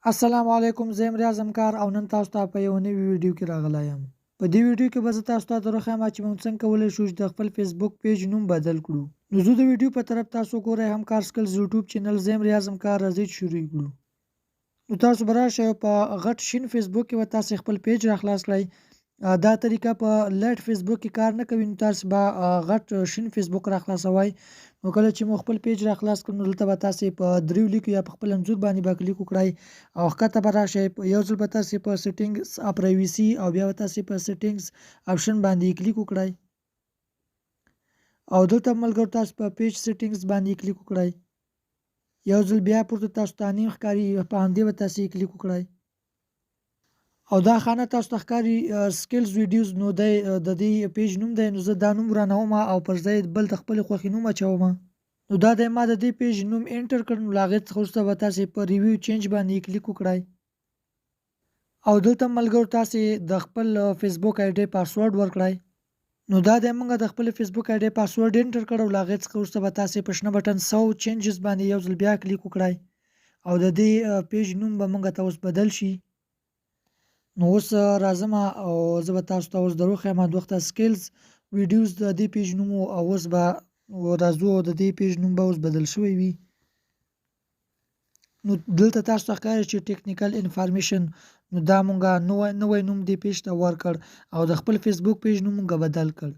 السلام علیکم، زه یم ریاض همکار او نن تاسو ته په یو نوي ویډیو کې راغلی یم. په دې ویډیو کې به زه تاسو ته درښیم چې موږ څنګه کولی شو چې د خپل فیسبوک پیج نوم بدل کړو. نو زه د ویډیو په طرف تاسو ګورئ همکار سکلز یوټیوب چینل، زه یم ریاض همکار. راځئ چې شروع کړو. نو تاسو به راشئ په غټ شین فیسبوک کې به تاسو خپل پیج راخلاص کړئ. دا طریقه په لټ فیسبوک کې کار نه کوي، نو تاسو به غټ شین فیسبوک راخلاصوئ. نو کله چې مو خپل پیج راخلاص کړو نو دلته به تاسو په دریو لیکو یا په خپل انځور باندې به کلیک وکړئ او ښکته به راشئ. یو ځل به تاسو په سیټینګز پرایویسي او بیا به تاسو په سیټینګز آپشن باندې کلیک وکړئ او دلته ملګرو تاسو په پیج سیټینګز باندې کلیک وکړئ. یو ځل بیا پورته تاسو ته نیم ښکاري، په همدې به تاسو کلیک وکړئ او دا خانه تاسو ته ښکاري سکلز ویډیوز. نو د دې پیج نوم دی، نو زه دا نوم رانوم او پر ځای بل د خپل خوښې نوم اچوم. نو دا د ما د دې پیج نوم انټر کړ. نو له هغې څخه وروسته به تاسې په ریویو چینج باندې کلیک وکړئ او دلته ملګرو تاسې د خپل فیسبوک آی ډي پاسورډ ورکړئ. نو دا د موږ د خپل فیسبوک آی ډي پاسورډ انټر کړ او له هغې څخه وروسته به تاسې په شنه بټن سو چینجز باندې یو ځل بیا کلیک وکړئ او د دې پیج نوم به موږ ته اوس بدل شي. نو اوس راځم او زه به تاسو ته اوس دروښیم د وخته سکلز ویډیوز د دې پیج نوم او اوس به راځو د دې پیج نوم به اوس بدل شوی وي. نو دلته تاسو ته ښکاري چې ټیکنیکل انفارمیشن، نو دا مونږه نوی نوم دې پیج ته ورکړ او د خپل فیسبوک پیج نوم مونږه بدل کړ.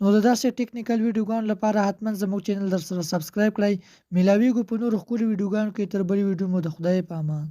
نو د داسې ټیکنیکل ویډیوګانو لپاره حتما زموږ چینل در سره سبسکرایب کړئ. میلاویږو په نورو ښکلو ویډیوګانو کې. تر بلې ویډیو مو د خدای په امان.